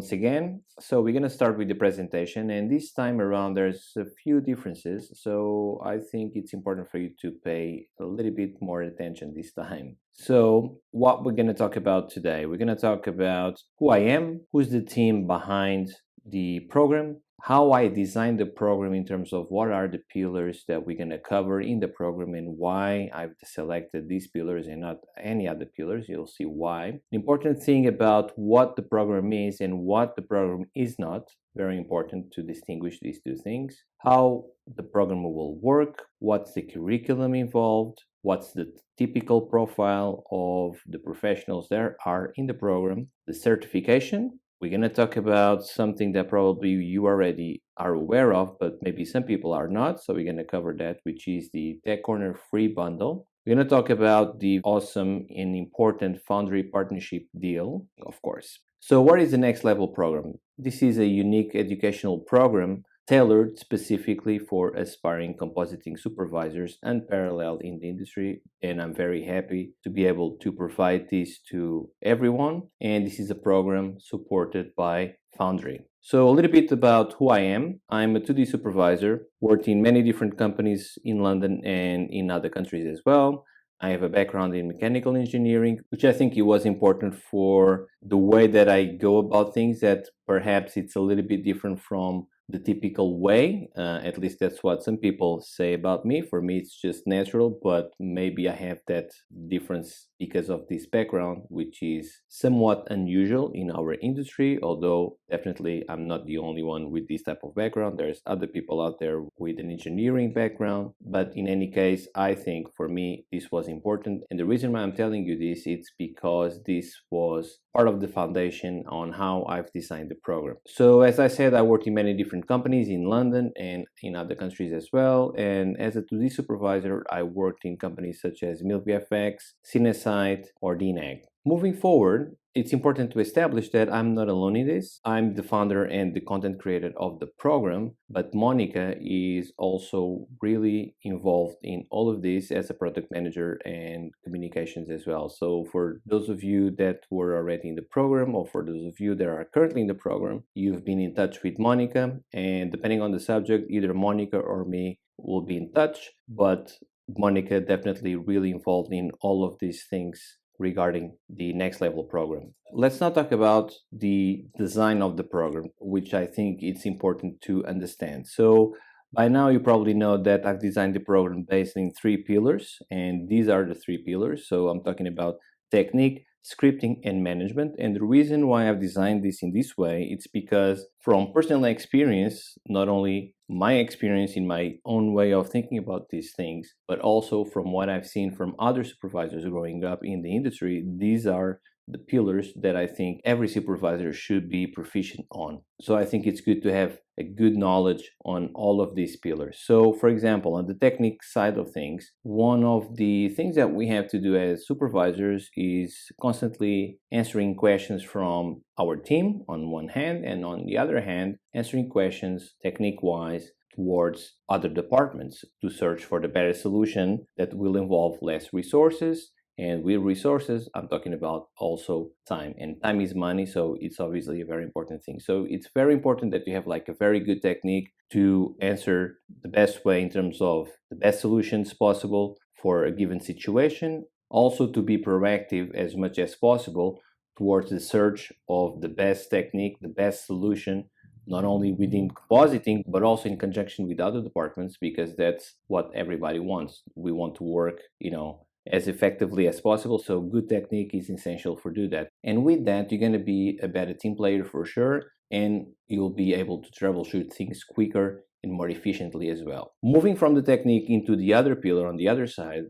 once again. So we're going to start with the presentation, and this time around there's a few differences, so I think it's important for you to pay a little bit more attention this time. So what we're going to talk about today, we're going to talk about who I am, who's the team behind the program, how I designed the program in terms of what are the pillars that we're going to cover in the program and why I've selected these pillars and not any other pillars. You'll see why. The important thing about what the program is and what the program is not, very important to distinguish these two things. How the program will work, what's the curriculum involved, what's the typical profile of the professionals that are in the program, the certification. We're going to talk about something that probably you already are aware of, but maybe some people are not. So we're going to cover that, which is the Tech Corner free bundle. We're going to talk about the awesome and important Foundry partnership deal, of course. So what is the Next Level program? This is a unique educational program tailored specifically for aspiring compositing supervisors, unparalleled in the industry, and I'm very happy to be able to provide this to everyone. And this is a program supported by Foundry. So a little bit about who I am. I'm a 2D supervisor, worked in many different companies in London and in other countries as well. I have a background in mechanical engineering, which I think it was important for the way that I go about things, that perhaps it's a little bit different from the typical way. At least that's what some people say about me. For me, it's just natural, but maybe I have that difference because of this background, which is somewhat unusual in our industry, although definitely I'm not the only one with this type of background. There's other people out there with an engineering background, but in any case, I think for me, this was important. And the reason why I'm telling you this, it's because this was part of the foundation on how I've designed the program. So as I said, I worked in many different companies in London and in other countries as well. And as a 2D supervisor, I worked in companies such as MilkVFX, Cinesite, or DNAG. Moving forward, it's important to establish that I'm not alone in this. I'm the founder and the content creator of the program, but Monica is also really involved in all of this as a product manager and communications as well. So for those of you that were already in the program, or for those of you that are currently in the program, you've been in touch with Monica, and depending on the subject, either Monica or me will be in touch, but Monica definitely really involved in all of these things regarding the Next Level program. Let's now talk about the design of the program, which I think it's important to understand. So by now you probably know that I've designed the program based in 3 pillars, and these are the 3 pillars. So I'm talking about technique, scripting, and management. And the reason why I've designed this in this way, it's because from personal experience, not only my experience in my own way of thinking about these things, but also from what I've seen from other supervisors growing up in the industry, these are the pillars that I think every supervisor should be proficient on. So I think it's good to have a good knowledge on all of these pillars. So for example, on the technique side of things, one of the things that we have to do as supervisors is constantly answering questions from our team on one hand, and on the other hand, answering questions technique-wise towards other departments to search for the better solution that will involve less resources. And with resources, I'm talking about also time, and time is money, so it's obviously a very important thing. So it's very important that you have like a very good technique to answer the best way in terms of the best solutions possible for a given situation. Also to be proactive as much as possible towards the search of the best technique, the best solution, not only within compositing, but also in conjunction with other departments, because that's what everybody wants. We want to work, as effectively as possible. So good technique is essential for do that. And with that, you're going to be a better team player for sure, and you'll be able to troubleshoot things quicker and more efficiently as well. Moving from the technique into the other pillar on the other side,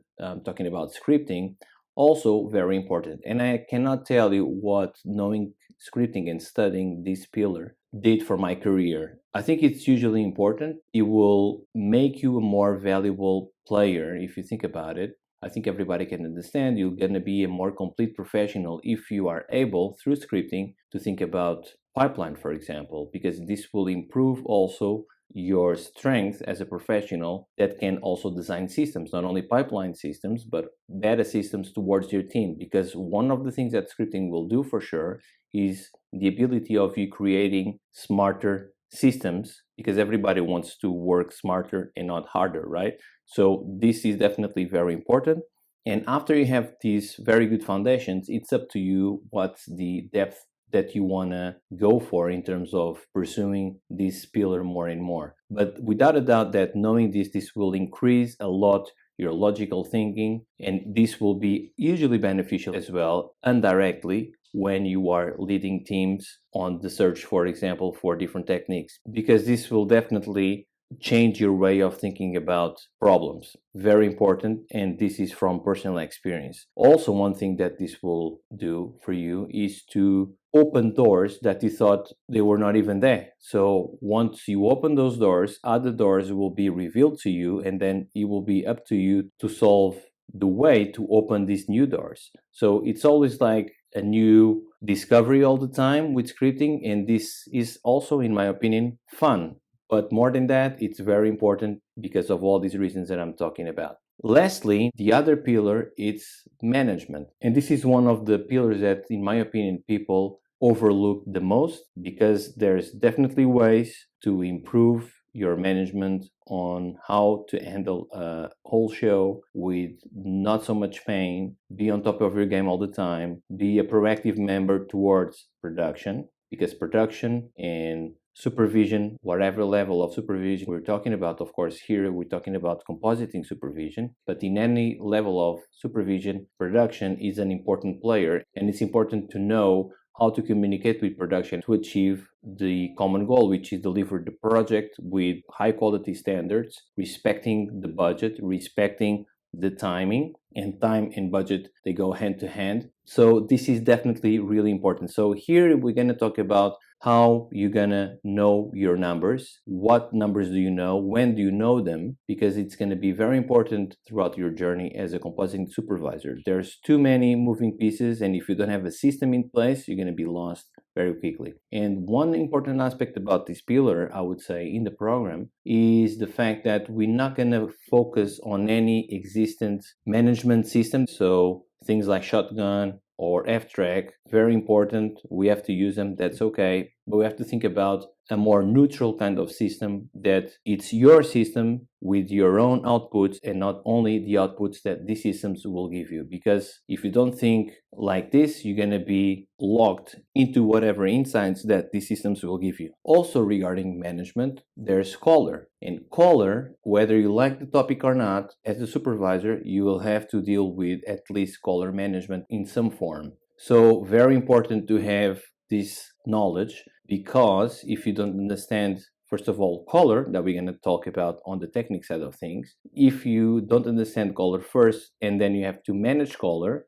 talking about scripting, also very important. And I cannot tell you what knowing scripting and studying this pillar did for my career. I think it's hugely important. It will make you a more valuable player if you think about it. I think everybody can understand you're going to be a more complete professional if you are able, through scripting, to think about pipeline, for example, because this will improve also your strength as a professional that can also design systems, not only pipeline systems, but better systems towards your team. Because one of the things that scripting will do for sure, is the ability of you creating smarter systems, because everybody wants to work smarter and not harder, right? So this is definitely very important. And after you have these very good foundations, it's up to you what's the depth that you want to go for in terms of pursuing this pillar more and more. But without a doubt that knowing this will increase a lot your logical thinking, and this will be usually beneficial as well indirectly when you are leading teams on the search, for example, for different techniques, because this will definitely change your way of thinking about problems. Very important, and this is from personal experience. Also, one thing that this will do for you is to open doors that you thought they were not even there. So once you open those doors, other doors will be revealed to you, and then it will be up to you to solve the way to open these new doors. So it's always like a new discovery all the time with scripting, and this is also, in my opinion, fun. But more than that, it's very important because of all these reasons that I'm talking about. Lastly, the other pillar is management. And this is one of the pillars that, in my opinion, people overlook the most, because there's definitely ways to improve your management on how to handle a whole show with not so much pain, be on top of your game all the time, be a proactive member towards production, because production and supervision, whatever level of supervision we're talking about, of course, here we're talking about compositing supervision, but in any level of supervision, production is an important player, and it's important to know how to communicate with production to achieve the common goal, which is deliver the project with high quality standards, respecting the budget, respecting the timing, and time and budget, they go hand to hand. So this is definitely really important. So here we're going to talk about how you're going to know your numbers. What numbers do you know? When do you know them? Because it's going to be very important throughout your journey as a compositing supervisor. There's too many moving pieces, and if you don't have a system in place, you're going to be lost very quickly. And one important aspect about this pillar, I would say, in the program is the fact that we're not going to focus on any existent management system. So things like Shotgun or F-Track, very important. We have to use them, that's okay. But we have to think about a more neutral kind of system, that it's your system with your own outputs and not only the outputs that these systems will give you. Because if you don't think like this, you're going to be locked into whatever insights that these systems will give you. Also, regarding management, there's Caller. And Caller, whether you like the topic or not, as a supervisor, you will have to deal with at least Caller management in some form. So very important to have this knowledge, because if you don't understand, first of all, Caller, that we're going to talk about on the technique side of things, if you don't understand Caller first and then you have to manage Caller,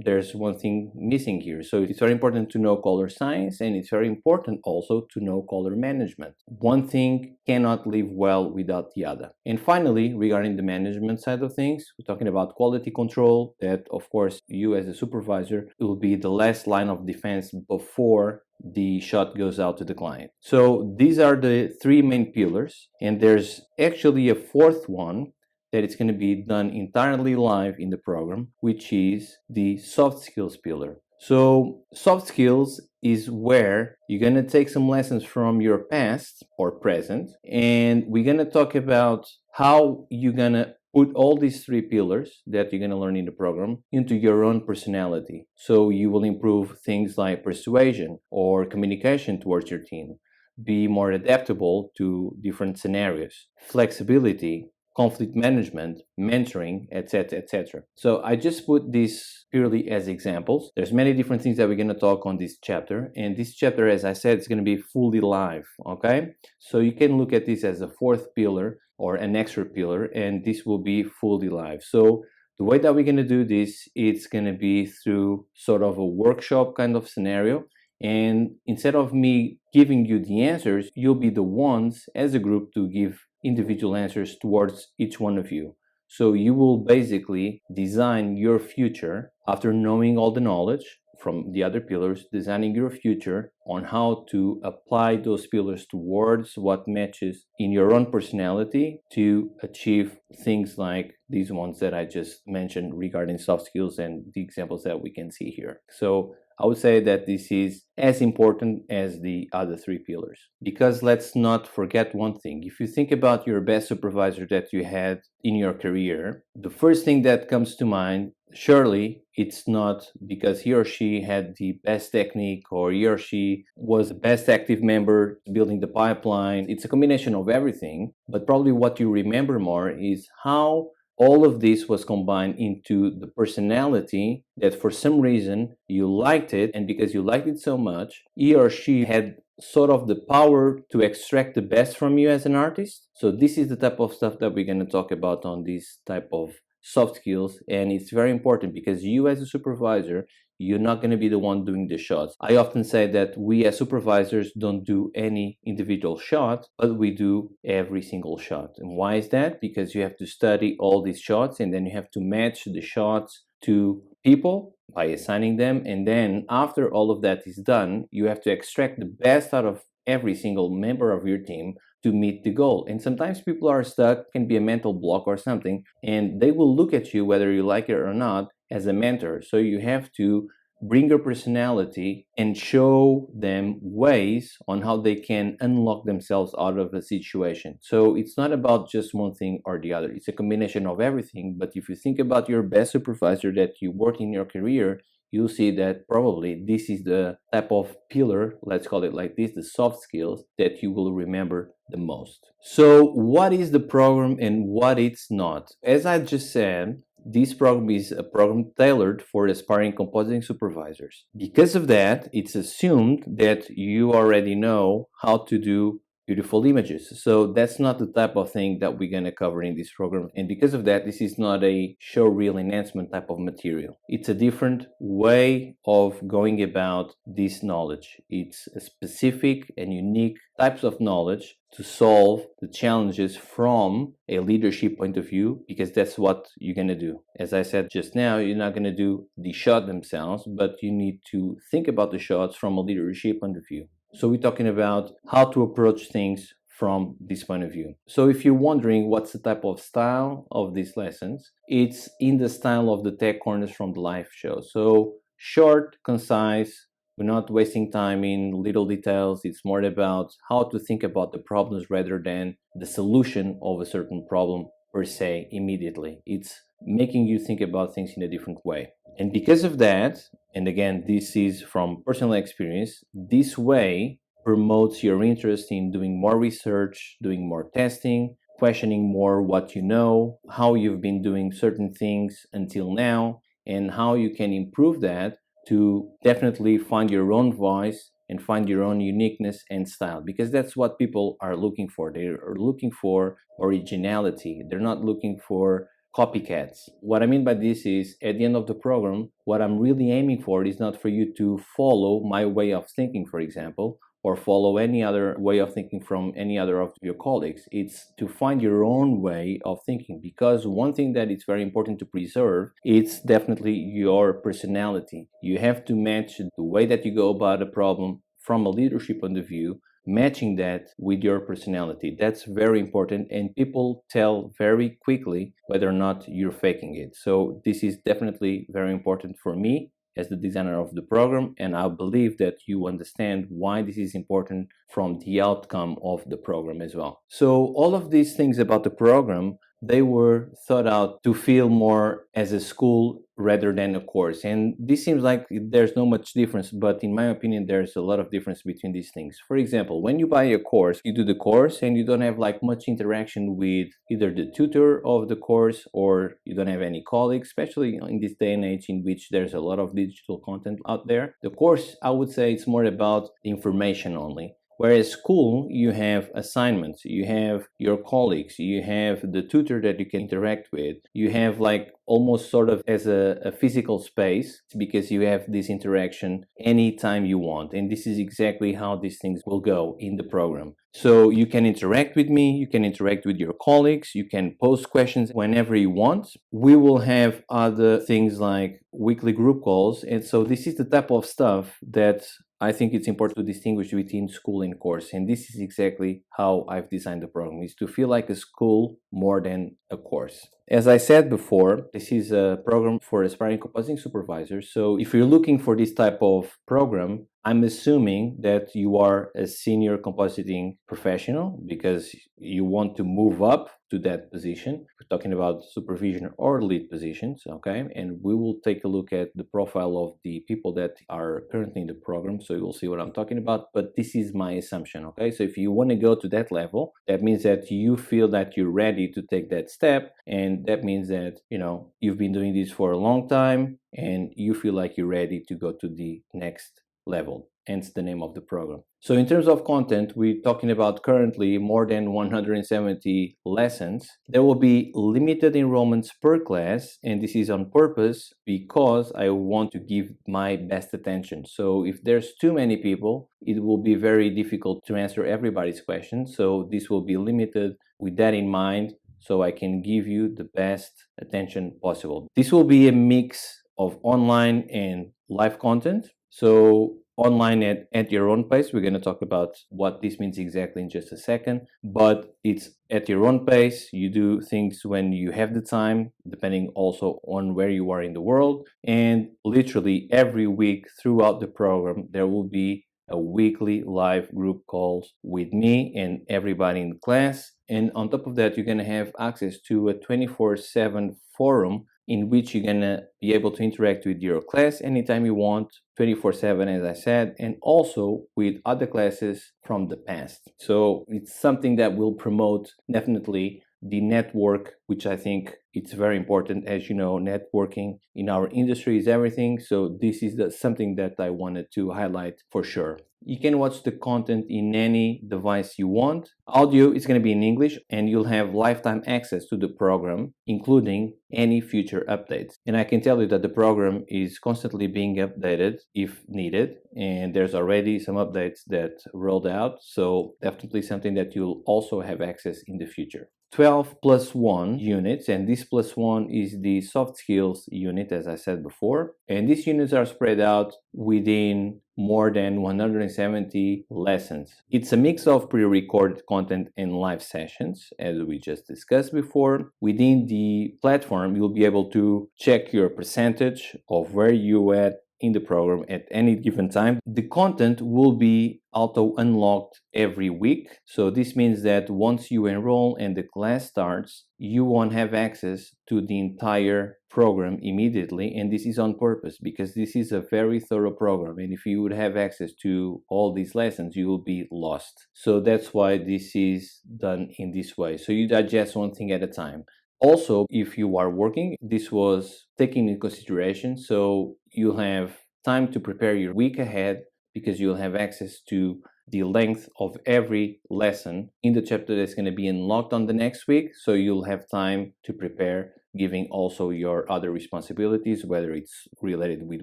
there's one thing missing here. So it's very important to know Caller science, and it's very important also to know Caller management. One thing cannot live well without the other. And finally, regarding the management side of things, we're talking about quality control, that of course you as a supervisor will be the last line of defense before the shot goes out to the client. So these are the three main pillars, and there's actually a fourth one that it's going to be done entirely live in the program, which is the soft skills pillar. So soft skills is where you're going to take some lessons from your past or present, and we're going to talk about how you're going to put all these three pillars that you're going to learn in the program into your own personality. So you will improve things like persuasion or communication towards your team, be more adaptable to different scenarios, flexibility, conflict management, mentoring, etc., etc. So I just put this purely as examples. There's many different things that we're going to talk on this chapter, and this chapter, as I said, is going to be fully live, okay? So you can look at this as a fourth pillar or an extra pillar, and this will be fully live. So the way that we're going to do this, it's going to be through sort of a workshop kind of scenario. And instead of me giving you the answers, you'll be the ones as a group to give individual answers towards each one of you. So you will basically design your future after knowing all the knowledge from the other pillars, designing your future on how to apply those pillars towards what matches in your own personality to achieve things like these ones that I just mentioned regarding soft skills and the examples that we can see here. So I would say that this is as important as the other three pillars. Because let's not forget one thing. If you think about your best supervisor that you had in your career, the first thing that comes to mind, surely it's not because he or she had the best technique or he or she was the best active member building the pipeline. It's a combination of everything, but probably what you remember more is how all of this was combined into the personality that for some reason you liked it, and because you liked it so much, he or she had sort of the power to extract the best from you as an artist. So this is the type of stuff that we're going to talk about on this type of soft skills, and it's very important because you as a supervisor, you're not going to be the one doing the shots. I often say that we as supervisors don't do any individual shot, but we do every single shot. And why is that? Because you have to study all these shots and then you have to match the shots to people by assigning them. And then after all of that is done, you have to extract the best out of every single member of your team to meet the goal. And sometimes people are stuck, can be a mental block or something, and they will look at you, whether you like it or not, as a mentor. So you have to bring your personality and show them ways on how they can unlock themselves out of a situation. So it's not about just one thing or the other. It's a combination of everything. But if you think about your best supervisor that you work in your career, you'll see that probably this is the type of pillar, let's call it like this, the soft skills that you will remember the most. So what is the program and what it's not? As I just said, this program is a program tailored for aspiring compositing supervisors. Because of that, it's assumed that you already know how to do beautiful images. So that's not the type of thing that we're going to cover in this program. And because of that, this is not a show reel enhancement type of material. It's a different way of going about this knowledge. It's a specific and unique types of knowledge to solve the challenges from a leadership point of view, because that's what you're going to do. As I said just now, you're not going to do the shot themselves, but you need to think about the shots from a leadership point of view. So we're talking about how to approach things from this point of view. So if you're wondering what's the type of style of these lessons, it's in the style of the Tech Corners from the live show. So short, concise, we're not wasting time in little details. It's more about how to think about the problems rather than the solution of a certain problem per se immediately. It's making you think about things in a different way. And because of that, and again, this is from personal experience, this way promotes your interest in doing more research, doing more testing, questioning more what you know, how you've been doing certain things until now, and how you can improve that to definitely find your own voice and find your own uniqueness and style, because that's what people are looking for. They are looking for originality. They're not looking for copycats. What I mean by this is, at the end of the program, what I'm really aiming for is not for you to follow my way of thinking, for example, or follow any other way of thinking from any other of your colleagues. It's to find your own way of thinking, because one thing that is very important to preserve, it's definitely your personality. You have to match the way that you go about a problem from a leadership point of view, matching that with your personality. That's very important, and people tell very quickly whether or not you're faking it. So this is definitely very important for me as the designer of the program, and I believe that you understand why this is important from the outcome of the program as well. So all of these things about the program, they were thought out to feel more as a school rather than a course. And this seems like there's no much difference, but in my opinion, there's a lot of difference between these things. For example, when you buy a course, you do the course and you don't have like much interaction with either the tutor of the course, or you don't have any colleagues, especially in this day and age in which there's a lot of digital content out there. The course, I would say, it's more about information only. Whereas school, you have assignments, you have your colleagues, you have the tutor that you can interact with, you have like almost sort of as a physical space, because you have this interaction anytime you want. And this is exactly how these things will go in the program. So you can interact with me, you can interact with your colleagues, you can post questions whenever you want. We will have other things like weekly group calls. And so this is the type of stuff that I think it's important to distinguish between school and course. And this is exactly how I've designed the program, is to feel like a school more than a course. As I said before, this is a program for aspiring compositing supervisors. So if you're looking for this type of program, I'm assuming that you are a senior compositing professional because you want to move up to that position. We're talking about supervision or lead positions, okay? And we will take a look at the profile of the people that are currently in the program, so you'll see what I'm talking about. But this is my assumption, okay? So if you want to go to that level, that means that you feel that you're ready to take that step, and that means that, you know, you've been doing this for a long time and you feel like you're ready to go to the next level, hence the name of the program. So in terms of content, we're talking about currently more than 170 lessons. There will be limited enrollments per class, and this is on purpose because I want to give my best attention. So if there's too many people, it will be very difficult to answer everybody's questions. So this will be limited with that in mind, so I can give you the best attention possible. This will be a mix of online and live content. So online at your own pace. We're going to talk about what this means exactly in just a second, but it's at your own pace. You do things when you have the time, depending also on where you are in the world. And literally every week throughout the program, there will be a weekly live group calls with me and everybody in the class. And on top of that, you're going to have access to a 24/7 forum in which you're going to be able to interact with your class anytime you want, 24/7, as I said, and also with other classes from the past. So it's something that will promote definitely the network, which I think it's very important. As you know, networking in our industry is everything. So this is something that I wanted to highlight for sure. You can watch the content in any device you want. Audio is going to be in English, and you'll have lifetime access to the program, including any future updates. And I can tell you that the program is constantly being updated if needed, and there's already some updates that rolled out. So definitely something that you'll also have access in the future. 12+1 units, and this +1 is the soft skills unit, as I said before, and these units are spread out within more than 170 lessons. It's a mix of pre-recorded content and live sessions, as we just discussed before. Within the platform, you'll be able to check your percentage of where you at in the program at any given time. The content will be auto unlocked every week. So this means that once you enroll and the class starts, you won't have access to the entire program immediately. And this is on purpose because this is a very thorough program. And if you would have access to all these lessons, you will be lost. So that's why this is done in this way. So you digest one thing at a time. Also, if you are working, this was taken into consideration. So you'll have time to prepare your week ahead because you'll have access to the length of every lesson in the chapter that's going to be unlocked on the next week. So you'll have time to prepare, giving also your other responsibilities, whether it's related with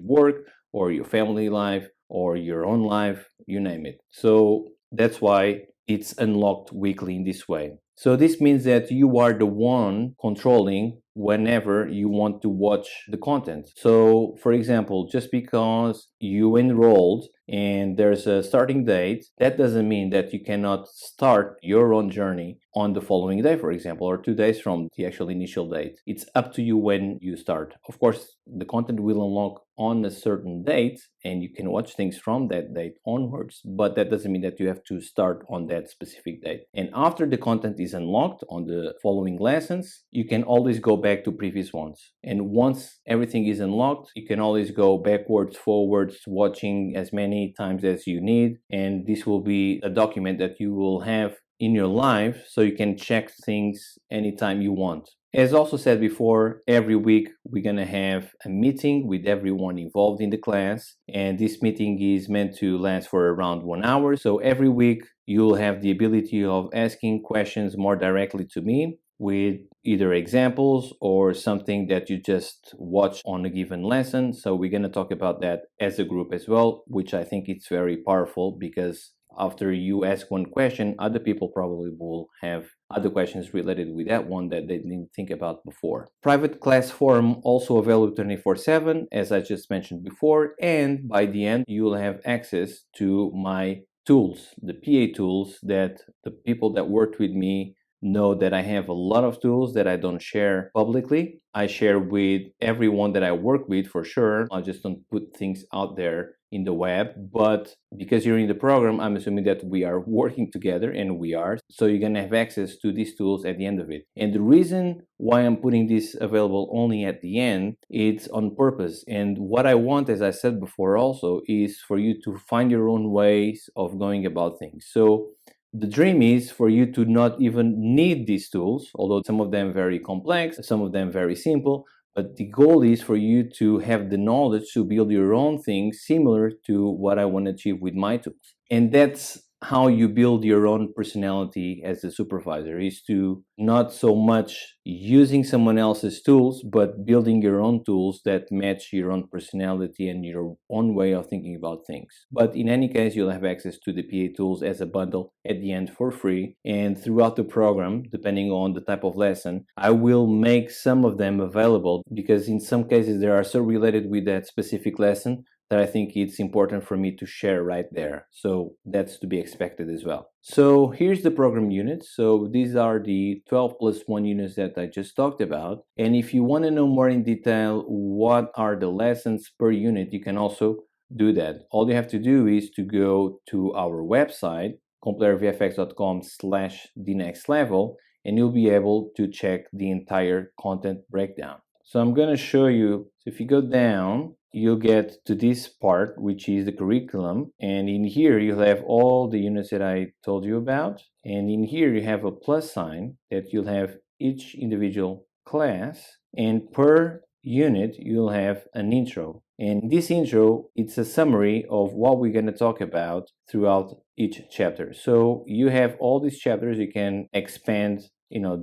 work or your family life or your own life, you name it. So that's why it's unlocked weekly in this way. So this means that you are the one controlling whenever you want to watch the content. So for example, just because you enrolled and there's a starting date, that doesn't mean that you cannot start your own journey on the following day, for example, or 2 days from the actual initial date. It's up to you when you start. Of course, the content will unlock on a certain date and you can watch things from that date onwards, but that doesn't mean that you have to start on that specific date. And after the content is unlocked on the following lessons, you can always go back to previous ones. And once everything is unlocked, you can always go backwards, forwards, watching as many times as you need. And this will be a document that you will have in your life so you can check things anytime you want. As also said before, every week we're going to have a meeting with everyone involved in the class, and this meeting is meant to last for around 1 hour. So every week you'll have the ability of asking questions more directly to me with either examples or something that you just watch on a given lesson. So we're going to talk about that as a group as well, which I think it's very powerful because after you ask one question, other people probably will have other questions related with that one that they didn't think about before. Private class forum also available 24/7, as I just mentioned before, and by the end, you will have access to my tools, the PA tools that the people that worked with me know that I have a lot of tools that I don't share publicly. I share with everyone that I work with for sure. I just don't put things out there in the web, but because you're in the program, I'm assuming that we are working together, and we are, so you're gonna have access to these tools at the end of it. And the reason why I'm putting this available only at the end, it's on purpose. And what I want, as I said before also, is for you to find your own ways of going about things. So the dream is for you to not even need these tools, although some of them very complex, some of them very simple. But the goal is for you to have the knowledge to build your own things similar to what I want to achieve with my tools. And that's how you build your own personality as a supervisor, is to not so much using someone else's tools, but building your own tools that match your own personality and your own way of thinking about things. But in any case, you'll have access to the PA tools as a bundle at the end for free. And throughout the program, depending on the type of lesson, I will make some of them available, because in some cases they are so related with that specific lesson that I think it's important for me to share right there. So that's to be expected as well. So here's the program units. So these are the 12 plus 1 units that I just talked about. And if you want to know more in detail what are the lessons per unit, you can also do that. All you have to do is to go to our website, complarevfx.com/the-next-level, and you'll be able to check the entire content breakdown. So I'm going to show you. So if you go down, you'll get to this part, which is the curriculum. And in here, you'll have all the units that I told you about. And in here, you have a plus sign that you'll have each individual class. And per unit, you'll have an intro. And this intro, it's a summary of what we're going to talk about throughout each chapter. So you have all these chapters. You can expand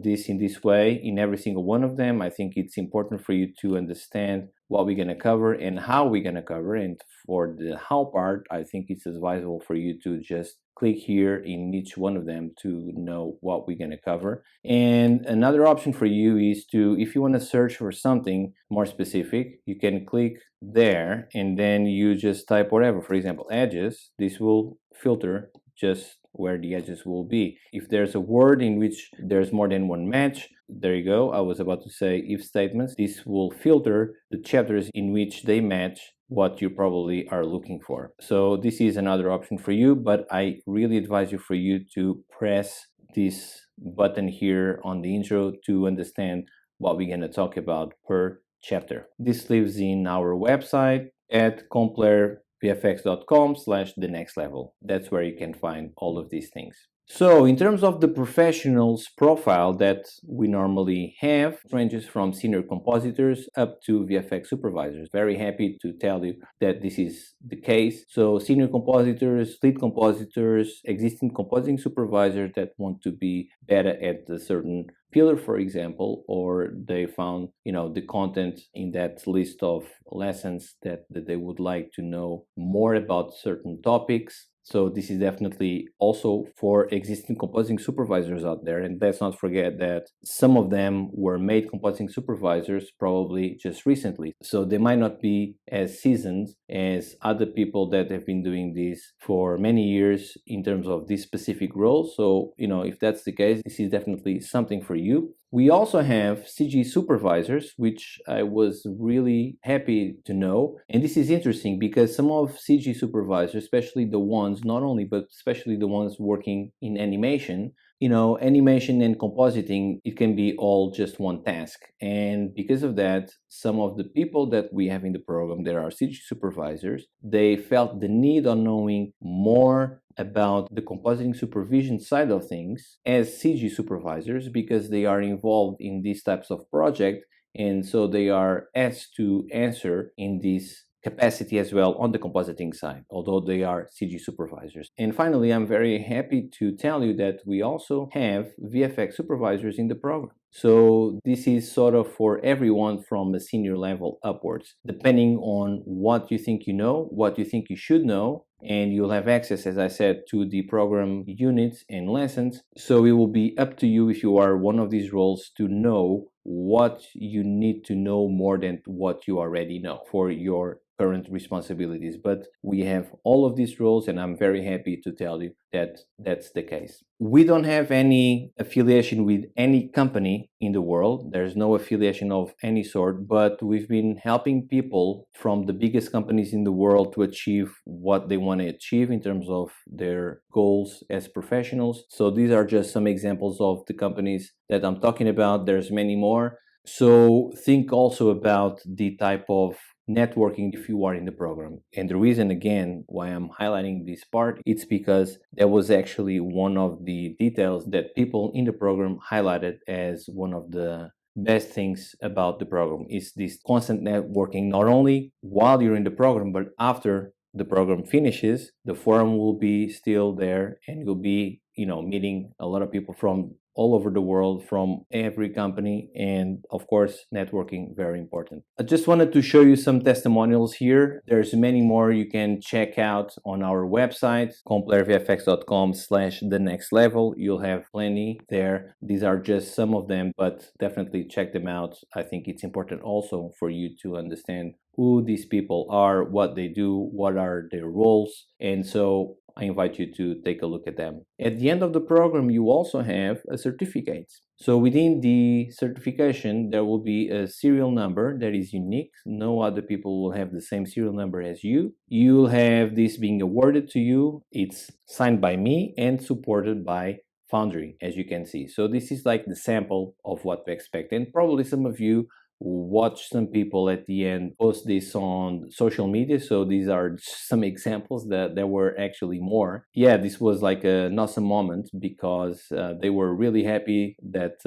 this in this way in every single one of them. I think it's important for you to understand what we're going to cover and how we're going to cover. And for the how part, I think it's advisable for you to just click here in each one of them to know what we're going to cover. And another option for you is to, if you want to search for something more specific, you can click there and then you just type whatever. For example, edges. This will filter just where the edges will be. If there's a word in which there's more than one match, there you go. I was about to say if statements. This will filter the chapters in which they match what you probably are looking for. So this is another option for you, but I really advise you for you to press this button here on the intro to understand what we're going to talk about per chapter. This lives in our website at complarevfx.com/the-next-level. That's where you can find all of these things. So in terms of the professionals profile that we normally have, ranges from senior compositors up to VFX supervisors. Very happy to tell you that this is the case. So senior compositors, lead compositors, existing composing supervisors that want to be better at a certain pillar, for example, or they found the content in that list of lessons that they would like to know more about certain topics. So this is definitely also for existing composing supervisors out there. And let's not forget that some of them were made composing supervisors probably just recently. So they might not be as seasoned as other people that have been doing this for many years in terms of this specific role. So, if that's the case, this is definitely something for you. We also have CG supervisors, which I was really happy to know. And this is interesting because some of CG supervisors, especially the ones, not only, but especially the ones working in animation, animation and compositing, it can be all just one task. And because of that, some of the people that we have in the program that are CG supervisors, they felt the need of knowing more about the compositing supervision side of things as CG supervisors, because they are involved in these types of projects, and so they are asked to answer in this capacity as well on the compositing side, although they are CG supervisors. And finally, I'm very happy to tell you that we also have VFX supervisors in the program. So this is sort of for everyone from a senior level upwards, depending on what you think you know, what you think you should know, and you'll have access, as I said, to the program units and lessons. So it will be up to you, if you are one of these roles, to know what you need to know more than what you already know for your current responsibilities. But we have all of these roles, and I'm very happy to tell you that that's the case. We don't have any affiliation with any company in the world. There's no affiliation of any sort, but we've been helping people from the biggest companies in the world to achieve what they want to achieve in terms of their goals as professionals. So these are just some examples of the companies that I'm talking about. There's many more. So think also about the type of networking if you are in the program. And the reason again why I'm highlighting this part, it's because that was actually one of the details that people in the program highlighted as one of the best things about the program is this constant networking, not only while you're in the program, but after the program finishes. The forum will be still there, and you'll be meeting a lot of people from all over the world, from every company, and of course networking, very important. I just wanted to show you some testimonials here. There's many more you can check out on our website, complarevfx.com/the next level. You'll have plenty there. These are just some of them, but definitely check them out. I think it's important also for you to understand who these people are, what they do, what are their roles, and so I invite you to take a look at them. At the end of the program, you also have a certificate. So within the certification, there will be a serial number that is unique. No other people will have the same serial number as you. You'll have this being awarded to you. It's signed by me and supported by Foundry, as you can see. So this is like the sample of what to expect. And probably some of you watch some people at the end post this on social media. So these are some examples that there were actually more. Yeah, this was like an awesome moment because they were really happy that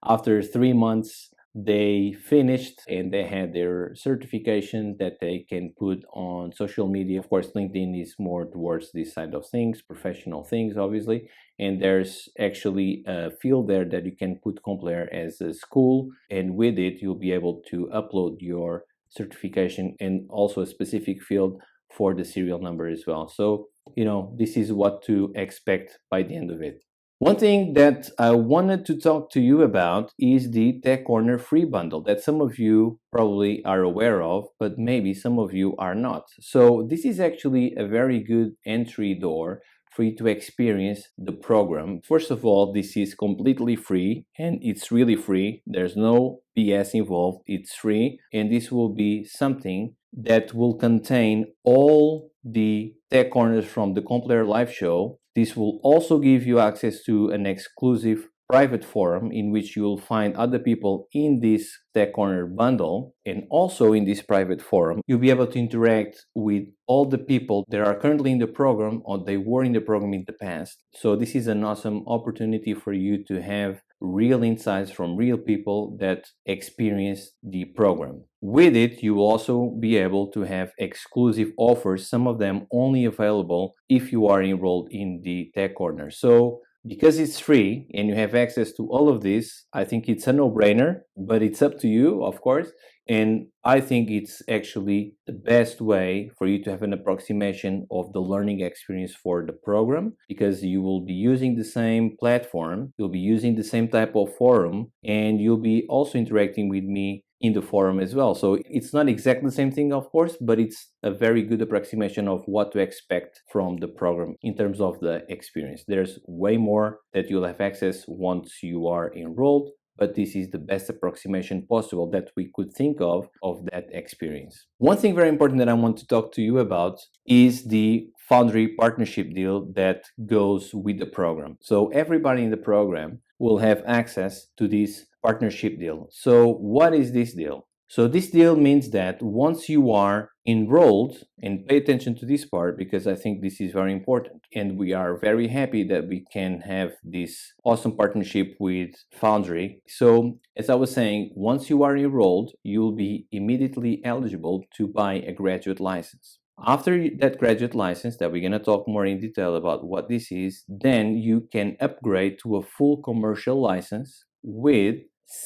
after 3 months they finished and they had their certification that they can put on social media. Of course, LinkedIn is more towards this side of things, professional things, obviously. And there's actually a field there that you can put Complar as a school. And with it, you'll be able to upload your certification and also a specific field for the serial number as well. So, this is what to expect by the end of it. One thing that I wanted to talk to you about is the Tech Corner free bundle that some of you probably are aware of, but maybe some of you are not. So this is actually a very good entry door for you to experience the program. First of all, this is completely free, and it's really free. There's no BS involved. It's free, and this will be something that will contain all the tech corners from the Complar live show. This will also give you access to an exclusive private forum in which you'll find other people in this Tech Corner bundle. And also in this private forum, you'll be able to interact with all the people that are currently in the program or they were in the program in the past. So this is an awesome opportunity for you to have real insights from real people that experience the program. With it, you will also be able to have exclusive offers, some of them only available if you are enrolled in the Tech Corner. So because it's free and you have access to all of this, I think it's a no-brainer, but it's up to you, of course. And I think it's actually the best way for you to have an approximation of the learning experience for the program, because you will be using the same platform, you'll be using the same type of forum, and you'll be also interacting with me in the forum as well. So it's not exactly the same thing, of course, but it's a very good approximation of what to expect from the program in terms of the experience. There's way more that you'll have access once you are enrolled, but this is the best approximation possible that we could think of that experience. One thing very important that I want to talk to you about is the Foundry partnership deal that goes with the program. So everybody in the program will have access to this partnership deal. So what is this deal? So this deal means that once you are enrolled, and pay attention to this part because I think this is very important, and we are very happy that we can have this awesome partnership with Foundry. So as I was saying, once you are enrolled, you'll be immediately eligible to buy a graduate license. After that graduate license, that we're going to talk more in detail about what this is, then you can upgrade to a full commercial license with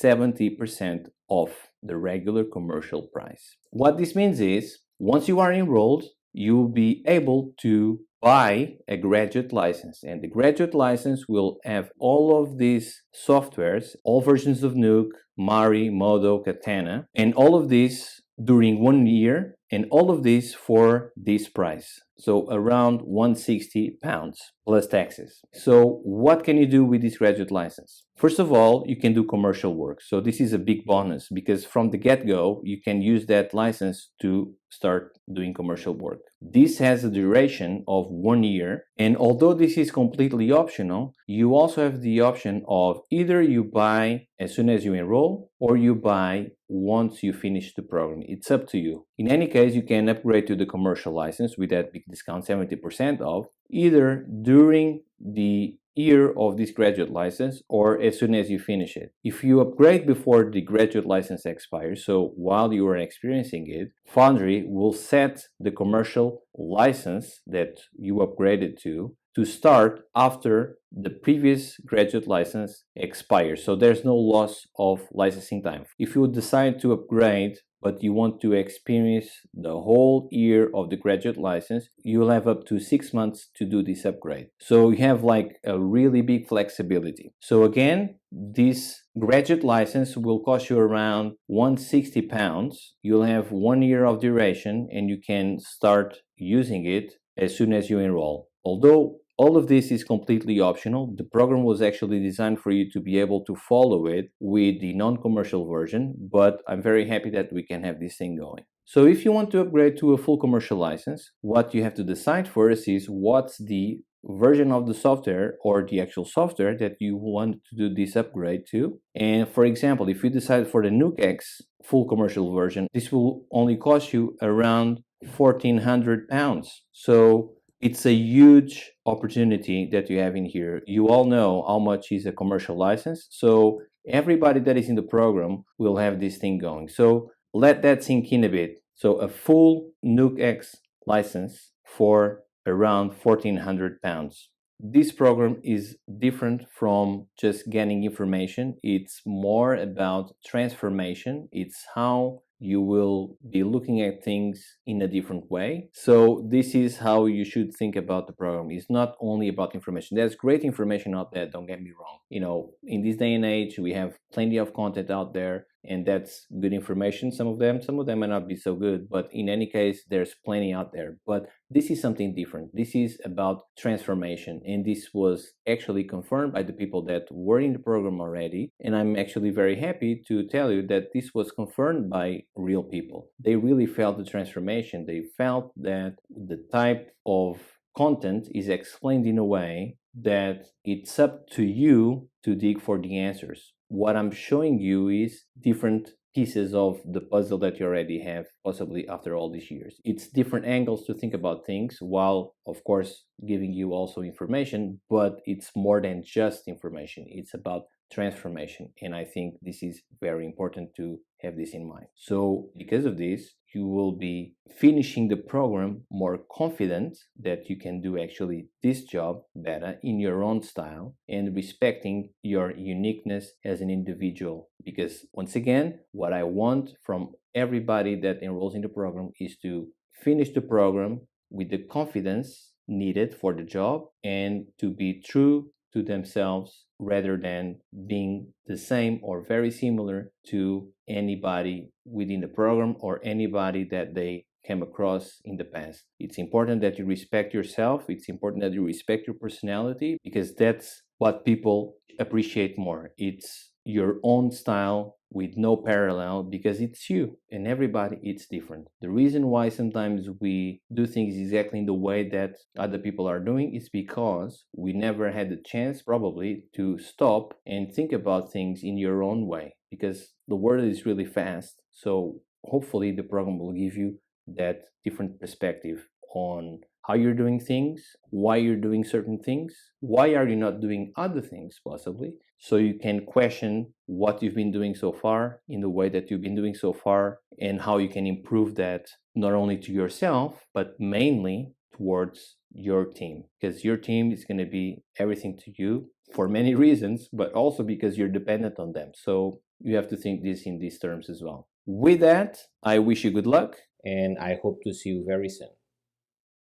70% off the regular commercial price. What this means is, once you are enrolled, you'll be able to buy a graduate license, and the graduate license will have all of these softwares, all versions of Nuke, Mari, Modo, Katana, and all of these during 1 year, and all of this for this price. So around £160 plus taxes. So what can you do with this graduate license? First of all, you can do commercial work. So this is a big bonus because from the get-go, you can use that license to start doing commercial work. This has a duration of 1 year, and although this is completely optional, you also have the option of either you buy as soon as you enroll or you buy once you finish the program. It's up to you. In any case, you can upgrade to the commercial license with that big discount, 70% off, either during the year of this graduate license or as soon as you finish it. If you upgrade before the graduate license expires, so while you are experiencing it, Foundry will set the commercial license that you upgraded to start after the previous graduate license expires. So there's no loss of licensing time. If you decide to upgrade but you want to experience the whole year of the graduate license, you'll have up to 6 months to do this upgrade. So you have like a really big flexibility. So again, this graduate license will cost you around £160. You'll have 1 year of duration and you can start using it as soon as you enroll. Although all of this is completely optional, the program was actually designed for you to be able to follow it with the non-commercial version, but I'm very happy that we can have this thing going. So if you want to upgrade to a full commercial license, what you have to decide first is what's the version of the software or the actual software that you want to do this upgrade to. And for example, if you decide for the NukeX full commercial version, this will only cost you around £1,400. So it's a huge opportunity that you have in here. You all know how much is a commercial license. So everybody that is in the program will have this thing going. So let that sink in a bit. So a full NukeX license for around £1,400. This program is different from just getting information. It's more about transformation. It's how you will be looking at things in a different way. So this is how you should think about the program. It's not only about information. There's great information out there, don't get me wrong. You know, in this day and age, we have plenty of content out there, and that's good information. Some of them might not be so good, but in any case, there's plenty out there. But this is something different. This is about transformation, and this was actually confirmed by the people that were in the program already. And I'm actually very happy to tell you that this was confirmed by real people. They really felt the transformation. They felt that the type of content is explained in a way that it's up to you to dig for the answers. What I'm showing you is different pieces of the puzzle that you already have, possibly after all these years. It's different angles to think about things, while of course giving you also information, but it's more than just information. It's about transformation, and I think this is very important to have this in mind. So because of this, you will be finishing the program more confident that you can do actually this job better in your own style and respecting your uniqueness as an individual. Because once again, what I want from everybody that enrolls in the program is to finish the program with the confidence needed for the job and to be true to themselves rather than being the same or very similar to anybody within the program or anybody that they came across in the past. It's important that you respect yourself. It's important that you respect your personality, because that's what people appreciate more. It's your own style with no parallel, because it's you, and everybody it's different. The reason why sometimes we do things exactly in the way that other people are doing is because we never had the chance probably to stop and think about things in your own way, because the world is really fast. So hopefully the program will give you that different perspective on how you're doing things, why you're doing certain things, why are you not doing other things possibly, so you can question what you've been doing so far in the way that you've been doing so far, and how you can improve that not only to yourself, but mainly towards your team, because your team is going to be everything to you for many reasons, but also because you're dependent on them. So you have to think this in these terms as well. With that, I wish you good luck, and I hope to see you very soon.